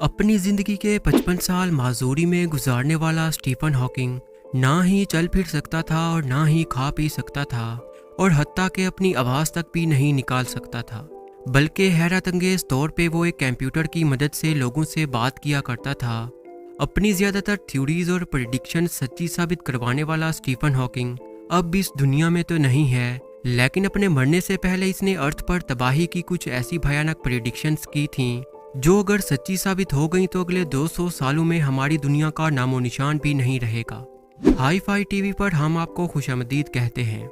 अपनी जिंदगी के 55 साल माजूरी में गुजारने वाला स्टीफन हॉकिंग ना ही चल फिर सकता था और ना ही खा पी सकता था और हत्ता के अपनी आवाज़ तक भी नहीं निकाल सकता था, बल्कि हैरत अंगेज तौर पे वो एक कंप्यूटर की मदद से लोगों से बात किया करता था। अपनी ज़्यादातर थ्योरीज और प्रेडिक्शन सच्ची साबित करवाने वाला स्टीफन हॉकिंग अब इस दुनिया में तो नहीं है, लेकिन अपने मरने से पहले इसने अर्थ पर तबाही की कुछ ऐसी भयानक प्रेडिक्शंस की थीं जो अगर सच्ची साबित हो गई तो अगले 200 सालों में हमारी दुनिया का नामो निशान भी नहीं रहेगा। हाई फाई टीवी पर हम आपको खुशामदीद कहते हैं।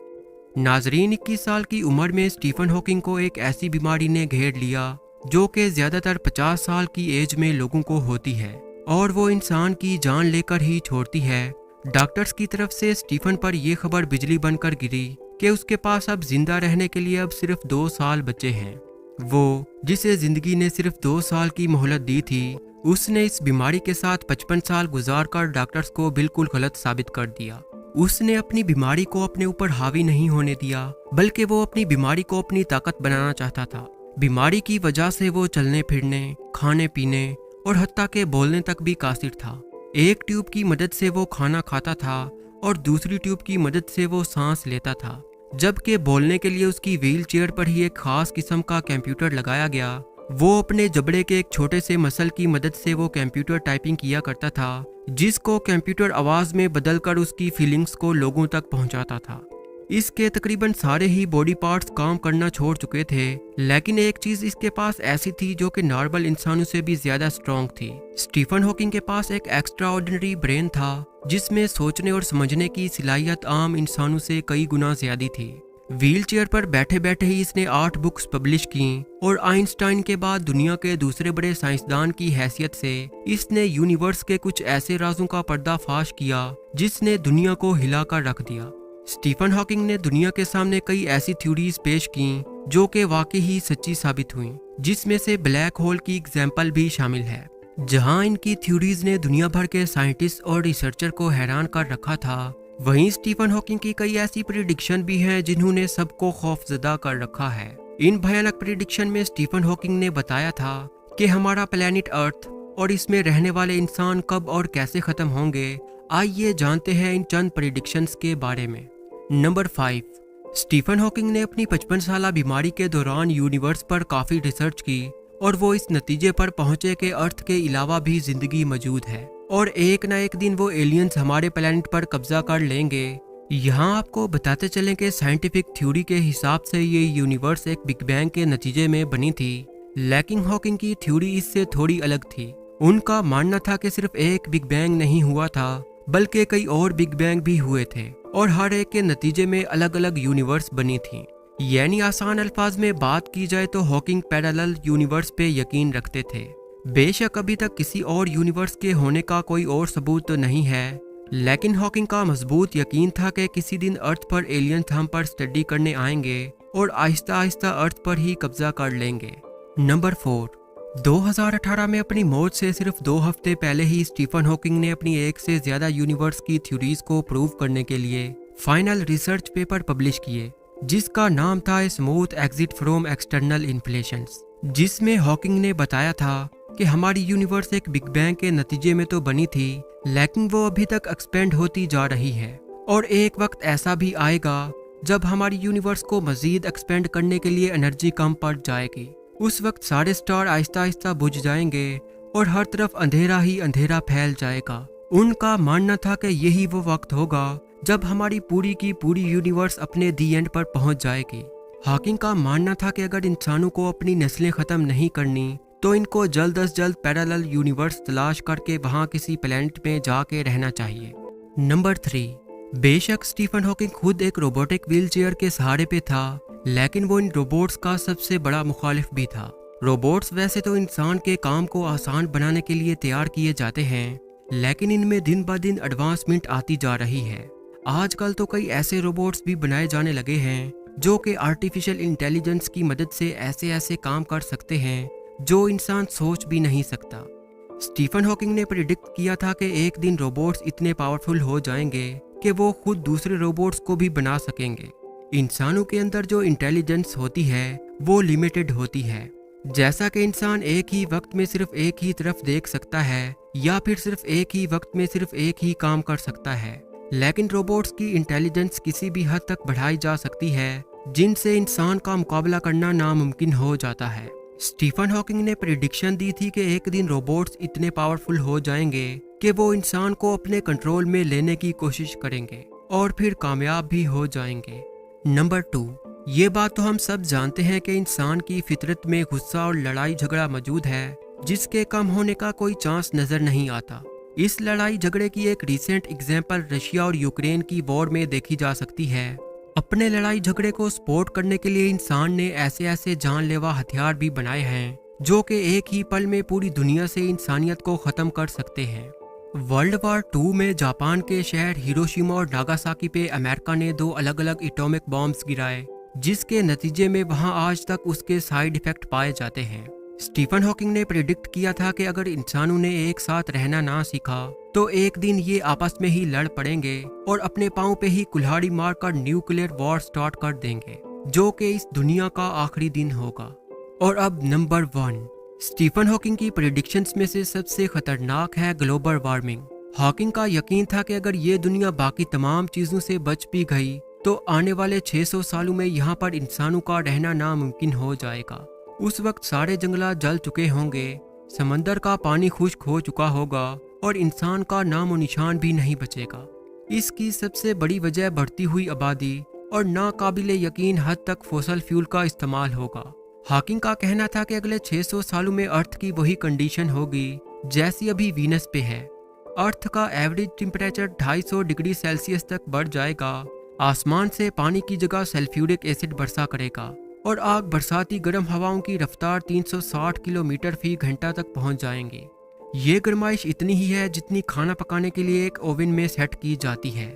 नाजरीन, 21 साल की उम्र में स्टीफन हॉकिंग को एक ऐसी बीमारी ने घेर लिया जो कि ज़्यादातर 50 साल की एज में लोगों को होती है और वो इंसान की जान लेकर ही छोड़ती है। डॉक्टर्स की तरफ से स्टीफन पर यह खबर बिजली बनकर गिरी कि उसके पास अब जिंदा रहने के लिए अब सिर्फ 2 साल बचे हैं। वो जिसे जिंदगी ने सिर्फ 2 साल की मोहलत दी थी, उसने इस बीमारी के साथ 55 साल गुजारकर डॉक्टर्स को बिल्कुल गलत साबित कर दिया। उसने अपनी बीमारी को अपने ऊपर हावी नहीं होने दिया, बल्कि वो अपनी बीमारी को अपनी ताकत बनाना चाहता था। बीमारी की वजह से वो चलने फिरने, खाने पीने और हत्ता के बोलने तक भी कासिर था। एक ट्यूब की मदद से वो खाना खाता था और दूसरी ट्यूब की मदद से वो सांस लेता था, जबकि बोलने के लिए उसकी व्हील चेयर पर ही एक खास किस्म का कंप्यूटर लगाया गया। वो अपने जबड़े के एक छोटे से मसल की मदद से वो कंप्यूटर टाइपिंग किया करता था, जिसको कंप्यूटर आवाज में बदलकर उसकी फीलिंग्स को लोगों तक पहुंचाता था। इसके तकरीबन सारे ही बॉडी पार्ट्स काम करना छोड़ चुके थे, लेकिन एक चीज इसके पास ऐसी थी जो कि नॉर्मल इंसानों से भी ज्यादा स्ट्रॉन्ग थी। स्टीफन हॉकिंग के पास एक एक्स्ट्रा ऑर्डिनरी ब्रेन था जिसमें सोचने और समझने की सलाहियत आम इंसानों से कई गुना ज्यादा थी। व्हील चेयर पर बैठे बैठे ही इसने 8 बुक्स पब्लिश की और आइंस्टाइन के बाद दुनिया के दूसरे बड़े साइंसदान की हैसियत से इसने यूनिवर्स के कुछ ऐसे राजों का पर्दाफाश किया जिसने दुनिया को हिला कर रख दिया। स्टीफन हॉकिंग ने दुनिया के सामने कई ऐसी थ्योरीज पेश की जो कि वाकई ही सच्ची साबित हुई, जिसमें से ब्लैक होल की एग्जाम्पल भी शामिल है। जहां इनकी थ्योरीज ने दुनिया भर के साइंटिस्ट और रिसर्चर को हैरान कर रखा था, वहीं स्टीफन हॉकिंग की कई ऐसी प्रेडिक्शन भी हैं जिन्होंने सबको खौफजदा कर रखा है। इन भयानक प्रेडिक्शन में स्टीफन हॉकिंग ने बताया था कि हमारा प्लेनेट अर्थ और इसमें रहने वाले इंसान कब और कैसे खत्म होंगे। आइए जानते हैं इन चंद प्रेडिक्शंस के बारे में। नंबर 5, स्टीफन हॉकिंग ने अपनी 55 साला बीमारी के दौरान यूनिवर्स पर काफ़ी रिसर्च की और वो इस नतीजे पर पहुंचे कि अर्थ के अलावा भी जिंदगी मौजूद है और एक ना एक दिन वो एलियंस हमारे प्लेनेट पर कब्जा कर लेंगे। यहाँ आपको बताते चलें कि साइंटिफिक थ्योरी के हिसाब से ये यूनिवर्स एक बिग बैंग के नतीजे में बनी थी, लेकिन हॉकिंग की थ्योरी इससे थोड़ी अलग थी। उनका मानना था कि सिर्फ एक बिग बैंग नहीं हुआ था, बल्कि कई और बिग बैंग भी हुए थे और हर एक के नतीजे में अलग अलग यूनिवर्स बनी थी। यानी आसान अल्फाज में बात की जाए तो हॉकिंग पैरेलल यूनिवर्स पे यकीन रखते थे। बेशक अभी तक किसी और यूनिवर्स के होने का कोई और सबूत तो नहीं है, लेकिन हॉकिंग का मजबूत यकीन था कि किसी दिन अर्थ पर एलियंस हम पर स्टडी करने आएंगे और आहिस्ता आहिस्ता अर्थ पर ही कब्जा कर लेंगे। नंबर 4, 2018 में अपनी मौत से सिर्फ 2 हफ्ते पहले ही स्टीफन हॉकिंग ने अपनी एक से ज्यादा यूनिवर्स की थ्योरीज को प्रूव करने के लिए फाइनल रिसर्च पेपर पब्लिश किए, जिसका नाम था smooth exit from external inflations, जिसमें हॉकिंग ने बताया था कि हमारी यूनिवर्स एक बिग बैंग के नतीजे में तो बनी थी, लेकिन वो अभी तक एक्सपेंड होती जा रही है और एक वक्त ऐसा भी आएगा जब हमारी यूनिवर्स को मजीद एक्सपेंड करने के लिए एनर्जी कम पड़ जाएगी। उस वक्त सारे स्टार आहिस्ता आहिस्ता बुझ जाएंगे और हर तरफ अंधेरा ही अंधेरा फैल जाएगा। उनका मानना था कि यही वो वक्त होगा जब हमारी पूरी की पूरी यूनिवर्स अपने दी एंड पर पहुंच जाएगी। हॉकिंग का मानना था कि अगर इंसानों को अपनी नस्लें खत्म नहीं करनी तो इनको जल्द अज जल्द पैरेलल यूनिवर्स तलाश करके वहां किसी प्लेनेट में जाके रहना चाहिए। नंबर 3, बेशक स्टीफन हॉकिंग खुद एक रोबोटिक व्हील चेयर के सहारे पे था, लेकिन वो इन रोबोट्स का सबसे बड़ा मुखालिफ भी था। रोबोट्स वैसे तो इंसान के काम को आसान बनाने के लिए तैयार किए जाते हैं, लेकिन इनमें दिन ब दिन एडवांसमेंट आती जा रही है। आजकल तो कई ऐसे रोबोट्स भी बनाए जाने लगे हैं जो कि आर्टिफिशियल इंटेलिजेंस की मदद से ऐसे ऐसे काम कर सकते हैं जो इंसान सोच भी नहीं सकता। स्टीफन हॉकिंग ने प्रिडिक्ट किया था कि एक दिन रोबोट्स इतने पावरफुल हो जाएंगे कि वो खुद दूसरे रोबोट्स को भी बना सकेंगे। इंसानों के अंदर जो इंटेलिजेंस होती है वो लिमिटेड होती है, जैसा कि इंसान एक ही वक्त में सिर्फ एक ही तरफ देख सकता है या फिर सिर्फ एक ही वक्त में सिर्फ एक ही काम कर सकता है, लेकिन रोबोट्स की इंटेलिजेंस किसी भी हद तक बढ़ाई जा सकती है जिनसे इंसान का मुकाबला करना नामुमकिन हो जाता है। स्टीफन हॉकिंग ने प्रेडिक्शन दी थी कि एक दिन रोबोट्स इतने पावरफुल हो जाएंगे कि वो इंसान को अपने कंट्रोल में लेने की कोशिश करेंगे और फिर कामयाब भी हो जाएंगे। नंबर 2, ये बात तो हम सब जानते हैं कि इंसान की फितरत में गुस्सा और लड़ाई झगड़ा मौजूद है, जिसके कम होने का कोई चांस नजर नहीं आता। इस लड़ाई झगड़े की एक रिसेंट एग्जाम्पल रशिया और यूक्रेन की वॉर में देखी जा सकती है। अपने लड़ाई झगड़े को सपोर्ट करने के लिए इंसान ने ऐसे ऐसे जानलेवा हथियार भी बनाए हैं जो कि एक ही पल में पूरी दुनिया से इंसानियत को खत्म कर सकते हैं। वर्ल्ड वॉर 2 में जापान के शहर हिरोशिमा और नागासाकी पे अमेरिका ने 2 अलग अलग एटॉमिक बॉम्ब्स गिराए, जिसके नतीजे में वहां आज तक उसके साइड इफेक्ट पाए जाते हैं। स्टीफन हॉकिंग ने प्रेडिक्ट किया था कि अगर इंसानों ने एक साथ रहना ना सीखा तो एक दिन ये आपस में ही लड़ पड़ेंगे और अपने पांव पे ही कुल्हाड़ी मारकर न्यूक्लियर वॉर स्टार्ट कर देंगे, जो कि इस दुनिया का आखिरी दिन होगा। और अब नंबर 1, स्टीफन हॉकिंग की प्रेडिक्शंस में से सबसे खतरनाक है ग्लोबल वार्मिंग। हॉकिंग का यकीन था कि अगर ये दुनिया बाकी तमाम चीजों से बच भी गई तो आने वाले 600 सालों में यहाँ पर इंसानों का रहना नामुमकिन हो जाएगा। उस वक्त सारे जंगलात जल चुके होंगे, समंदर का पानी खुश्क हो चुका होगा और इंसान का नामो निशान भी नहीं बचेगा। इसकी सबसे बड़ी वजह बढ़ती हुई आबादी और नाकाबिले यकीन हद तक फॉसिल फ्यूल का इस्तेमाल होगा। हॉकिंग का कहना था कि अगले 600 सालों में अर्थ की वही कंडीशन होगी जैसी अभी वीनस पे है। अर्थ का एवरेज टेम्परेचर 250 डिग्री सेल्सियस तक बढ़ जाएगा, आसमान से पानी की जगह सल्फ्यूरिक एसिड बरसा करेगा और आग बरसाती गर्म हवाओं की रफ्तार 360 किलोमीटर फी घंटा तक पहुंच जाएंगी। ये गर्माइश इतनी ही है जितनी खाना पकाने के लिए एक ओवन में सेट की जाती है।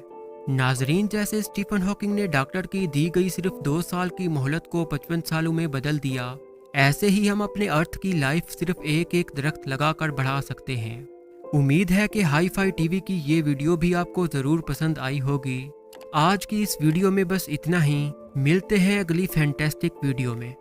नाजरीन, जैसे स्टीफन हॉकिंग ने डॉक्टर की दी गई सिर्फ 2 साल की मोहलत को 55 सालों में बदल दिया, ऐसे ही हम अपने अर्थ की लाइफ सिर्फ एक एक दरख्त लगाकर बढ़ा सकते हैं। उम्मीद है कि हाई फाई टीवी की ये वीडियो भी आपको ज़रूर पसंद आई होगी। आज की इस वीडियो में बस इतना ही। मिलते हैं अगली फैंटास्टिक वीडियो में।